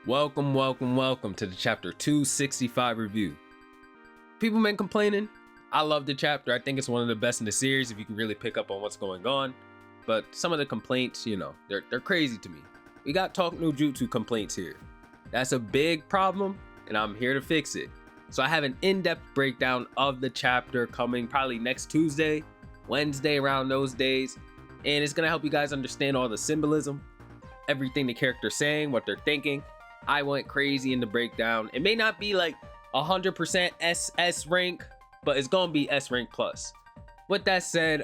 Welcome to the chapter 265 review. People been complaining. I love the chapter. I think it's one of the best in the series if you can really pick up on what's going on. But some of the complaints, they're crazy to me. We got Talk No Jutsu complaints here. That's a big problem, and I'm here to fix it. So I have an in-depth breakdown of the chapter coming probably next Tuesday, Wednesday, around those days. And it's gonna help you guys understand all the symbolism, everything the character's saying, what they're thinking. I went crazy in the breakdown. It may not be like 100% SS rank, but it's gonna be S rank plus. With that said,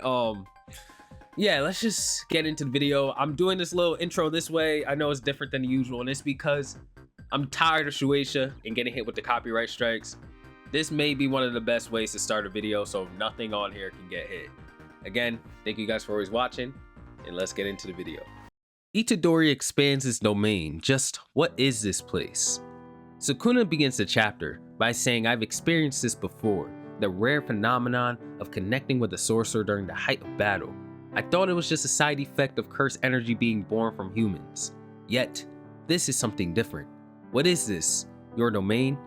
yeah, let's just get into the video. I'm doing this little intro this way. I know it's different than the usual, and it's because I'm tired of Shueisha and getting hit with the copyright strikes. This may be one of the best ways to start a video, so nothing on here can get hit. Again, thank you guys for always watching, and let's get into the video. Itadori expands his domain. Just what is this place? Sukuna begins the chapter by saying, I've experienced this before, the rare phenomenon of connecting with a sorcerer during the height of battle. I thought it was just a side effect of cursed energy being born from humans. Yet, this is something different. What is this? Your domain?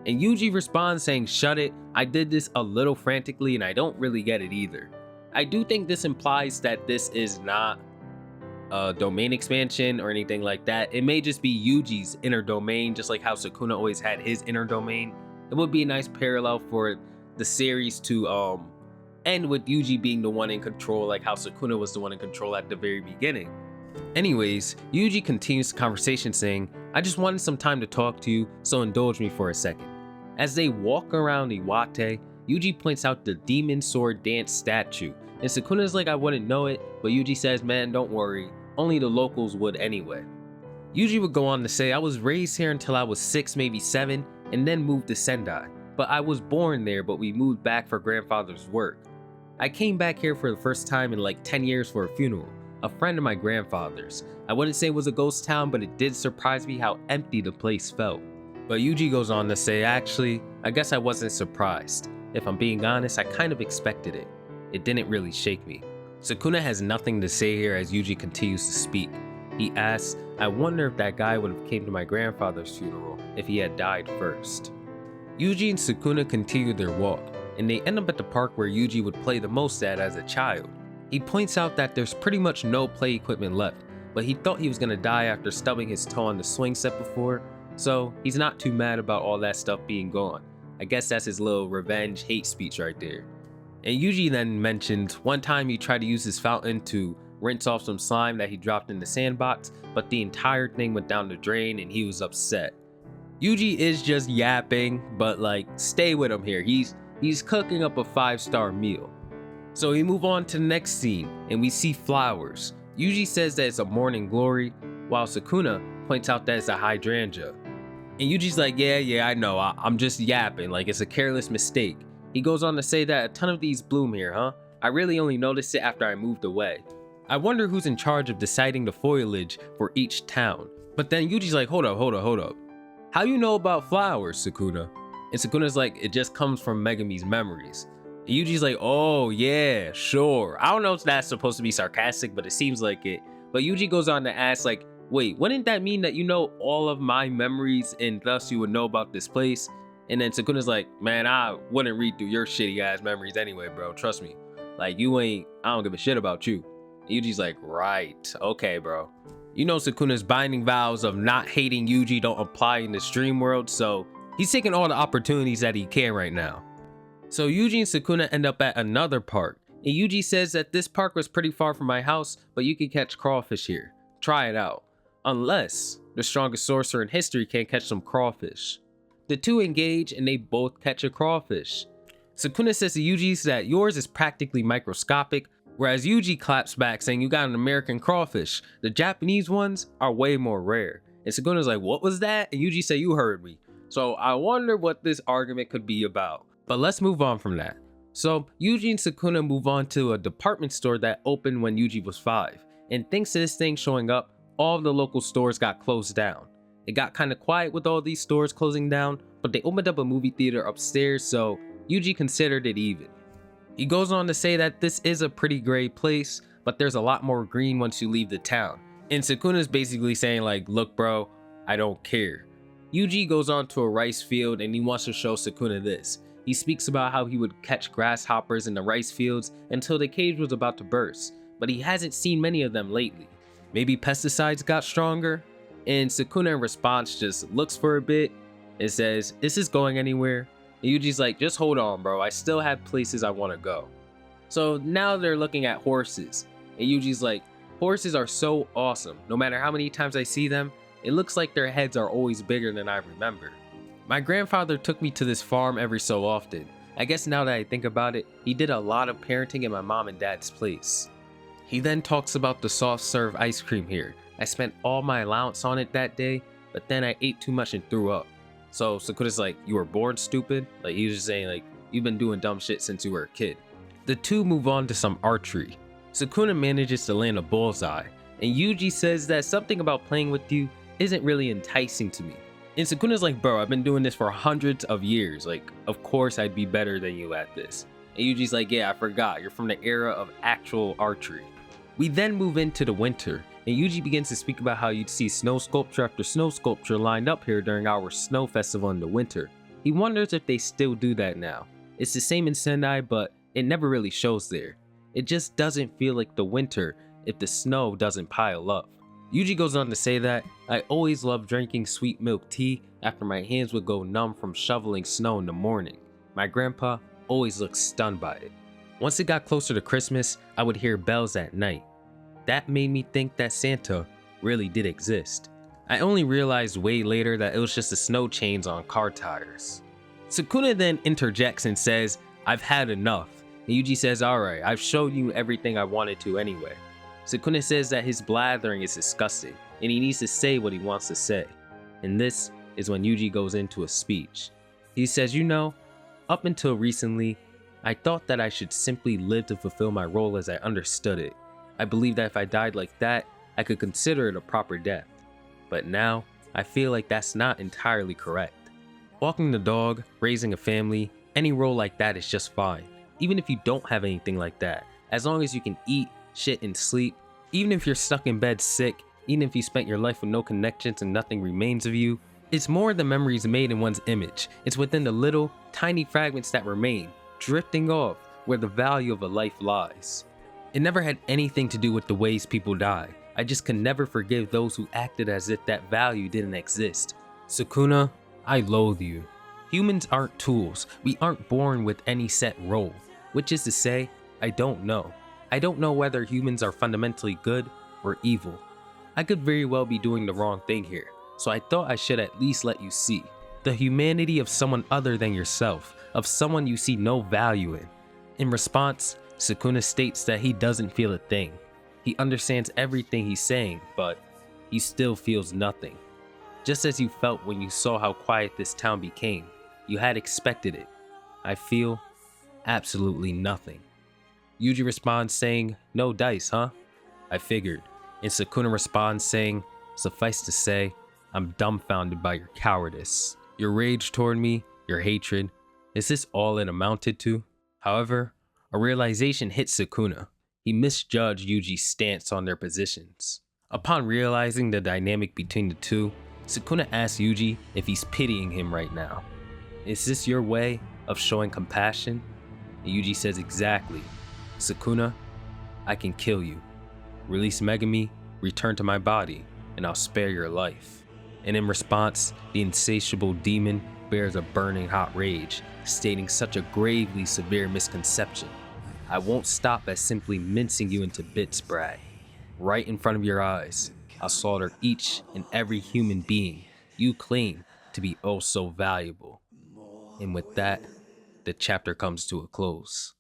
And Yuji responds saying, shut it, I did this a little frantically and I don't really get it either. I do think this implies that this is not a domain expansion or anything like that. It may just be Yuji's inner domain, just like how Sukuna always had his inner domain. It would be a nice parallel for the series to end with Yuji being the one in control, like how Sukuna was the one in control at the very beginning. Anyways, Yuji continues the conversation saying, I just wanted some time to talk to you, so indulge me for a second. As they walk around Iwate, Yuji points out the demon sword dance statue, and Sukuna's like, I wouldn't know it, but Yuji says, man, don't worry, only the locals would anyway. Yuji would go on to say, I was raised here until I was 6, maybe 7, and then moved to Sendai. But I was born there, but we moved back for grandfather's work. I came back here for the first time in like 10 years for a funeral, a friend of my grandfather's. I wouldn't say it was a ghost town, but it did surprise me how empty the place felt. But Yuji goes on to say, actually, I guess I wasn't surprised. If I'm being honest, I kind of expected it. It didn't really shake me. Sukuna has nothing to say here as Yuji continues to speak. He asks, I wonder if that guy would have came to my grandfather's funeral if he had died first. Yuji and Sukuna continue their walk, and they end up at the park where Yuji would play the most at as a child. He points out that there's pretty much no play equipment left, but he thought he was gonna die after stubbing his toe on the swing set before, so he's not too mad about all that stuff being gone. I guess that's his little revenge hate speech right there. And Yuji then mentioned one time he tried to use his fountain to rinse off some slime that he dropped in the sandbox, but the entire thing went down the drain and he was upset. Yuji is just yapping, but like, stay with him here. He's cooking up a 5-star meal. So we move on to the next scene and we see flowers. Yuji says that it's a morning glory, while Sukuna points out that it's a hydrangea. And Yuji's like, yeah, I know, I'm just yapping, like it's a careless mistake. He goes on to say that a ton of these bloom here, huh? I really only noticed it after I moved away. I wonder who's in charge of deciding the foliage for each town. But then Yuji's like, hold up. How you know about flowers, Sukuna? And Sukuna's like, it just comes from Megumi's memories. And Yuji's like, oh yeah, sure. I don't know if that's supposed to be sarcastic, but it seems like it. But Yuji goes on to ask like, wait, wouldn't that mean that you know all of my memories and thus you would know about this place? And then Sukuna's like, man, I wouldn't read through your shitty ass memories anyway, bro. Trust me. Like, I don't give a shit about you. And Yuji's like, right. Okay, bro. You know Sukuna's binding vows of not hating Yuji don't apply in this dream world, so he's taking all the opportunities that he can right now. So Yuji and Sukuna end up at another park. And Yuji says that this park was pretty far from my house, but you can catch crawfish here. Try it out. Unless the strongest sorcerer in history can't catch some crawfish. The two engage and they both catch a crawfish. Sukuna says to Yuji that yours is practically microscopic, whereas Yuji claps back saying you got an American crawfish. The Japanese ones are way more rare. And Sukuna's like, what was that? And Yuji said, you heard me. So I wonder what this argument could be about. But let's move on from that. So Yuji and Sukuna move on to a department store that opened when Yuji was 5. And thanks to this thing showing up, all of the local stores got closed down. It got kind of quiet with all these stores closing down, but they opened up a movie theater upstairs, so Yuji considered it even. He goes on to say that this is a pretty great place, but there's a lot more green once you leave the town. And Sukuna's basically saying like, look bro, I don't care. Yuji goes on to a rice field and he wants to show Sukuna this. He speaks about how he would catch grasshoppers in the rice fields until the cage was about to burst, but he hasn't seen many of them lately. Maybe pesticides got stronger? And Sukuna in response just looks for a bit and says, "Is this going anywhere?" And Yuji's like, "Just hold on, bro. I still have places I want to go." So now they're looking at horses. And Yuji's like, "Horses are so awesome. No matter how many times I see them, it looks like their heads are always bigger than I remember. My grandfather took me to this farm every so often. I guess now that I think about it, he did a lot of parenting in my mom and dad's place." He then talks about the soft serve ice cream here. "I spent all my allowance on it that day, but then I ate too much and threw up." So Sukuna's like, "You were born stupid?" Like, he was just saying, like, you've been doing dumb shit since you were a kid. The two move on to some archery. Sukuna manages to land a bullseye, and Yuji says that something about playing with you isn't really enticing to me. And Sukuna's like, "Bro, I've been doing this for hundreds of years. Like, of course I'd be better than you at this." And Yuji's like, "Yeah, I forgot. You're from the era of actual archery." We then move into the winter, and Yuji begins to speak about how you'd see snow sculpture after snow sculpture lined up here during our snow festival in the winter. He wonders if they still do that now. It's the same in Sendai, but it never really shows there. It just doesn't feel like the winter if the snow doesn't pile up. Yuji goes on to say that, "I always loved drinking sweet milk tea after my hands would go numb from shoveling snow in the morning. My grandpa always looked stunned by it. Once it got closer to Christmas, I would hear bells at night. That made me think that Santa really did exist. I only realized way later that it was just the snow chains on car tires." Sukuna then interjects and says, "I've had enough." And Yuji says, "Alright, I've shown you everything I wanted to anyway." Sukuna says that his blathering is disgusting and he needs to say what he wants to say. And this is when Yuji goes into a speech. He says, "You know, up until recently, I thought that I should simply live to fulfill my role as I understood it. I believed that if I died like that, I could consider it a proper death. But now, I feel like that's not entirely correct. Walking the dog, raising a family, any role like that is just fine. Even if you don't have anything like that, as long as you can eat, shit, and sleep, even if you're stuck in bed sick, even if you spent your life with no connections and nothing remains of you, it's more the memories made in one's image. It's within the little, tiny fragments that remain, drifting off where the value of a life lies. It never had anything to do with the ways people die. I just can never forgive those who acted as if that value didn't exist. Sukuna, I loathe you. Humans aren't tools. We aren't born with any set role. Which is to say, I don't know. I don't know whether humans are fundamentally good or evil. I could very well be doing the wrong thing here, so I thought I should at least let you see the humanity of someone other than yourself, of someone you see no value in." In response, Sukuna states that he doesn't feel a thing. He understands everything he's saying, but he still feels nothing. Just as you felt when you saw how quiet this town became. You had expected it. I feel absolutely nothing. Yuji responds saying, "No dice, huh?" I figured. And Sukuna responds saying, "Suffice to say, I'm dumbfounded by your cowardice. Your rage toward me, your hatred. Is this all it amounted to?" However, a realization hit Sukuna. He misjudged Yuji's stance on their positions. Upon realizing the dynamic between the two, Sukuna asks Yuji if he's pitying him right now. "Is this your way of showing compassion?" And Yuji says, "Exactly. Sukuna, I can kill you. Release Megami, return to my body, and I'll spare your life." And in response, the insatiable demon bears a burning hot rage, stating such a gravely severe misconception. "I won't stop at simply mincing you into bits, Brad. Right in front of your eyes, I'll slaughter each and every human being you claim to be oh so valuable." And with that, the chapter comes to a close.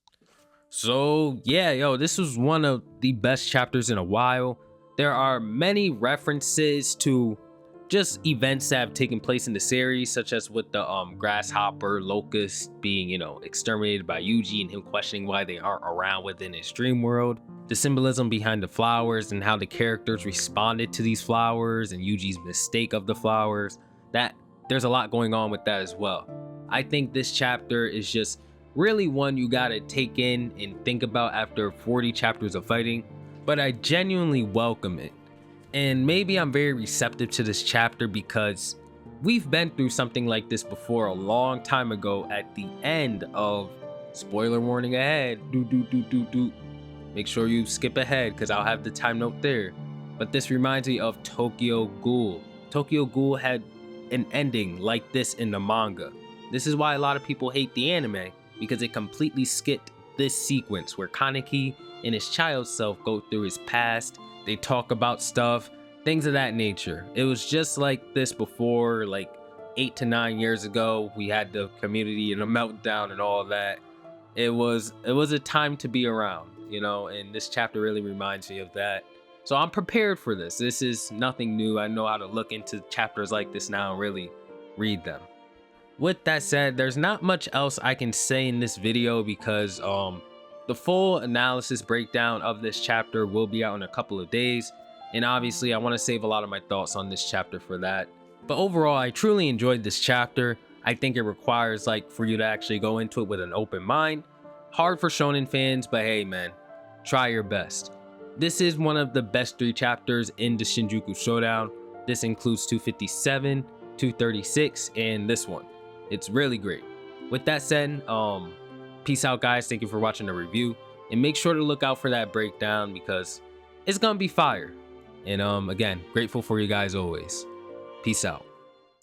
So yeah, this was one of the best chapters in a while. There are many references to just events that have taken place in the series, such as with the grasshopper locust being, exterminated by Yuji and him questioning why they aren't around within his dream world. The symbolism behind the flowers and how the characters responded to these flowers and Yuji's mistake of the flowers. That there's a lot going on with that as well. I think this chapter is just really one you gotta take in and think about after 40 chapters of fighting, but I genuinely welcome it. And maybe I'm very receptive to this chapter because we've been through something like this before a long time ago at the end of, spoiler warning ahead, make sure you skip ahead because I'll have the time note there. But this reminds me of Tokyo Ghoul. Tokyo Ghoul had an ending like this in the manga. This is why a lot of people hate the anime, because it completely skipped this sequence where Kaneki and his child self go through his past, they talk about stuff, things of that nature. It was just like this before, like 8 to 9 years ago. We had the community and a meltdown and all that. It was a time to be around, you know, and this chapter really reminds me of that. So I'm prepared for this. This is nothing new. I know how to look into chapters like this now and really read them. With that said, there's not much else I can say in this video because the full analysis breakdown of this chapter will be out in a couple of days. And obviously I want to save a lot of my thoughts on this chapter for that. But overall, I truly enjoyed this chapter. I think it requires for you to actually go into it with an open mind. Hard for shonen fans, but hey man, try your best. This is one of the best 3 chapters in the Shinjuku Showdown. This includes 257, 236, and this one. It's really great. With that said, peace out guys. Thank you for watching the review. And make sure to look out for that breakdown because it's gonna be fire. And again, grateful for you guys always. Peace out.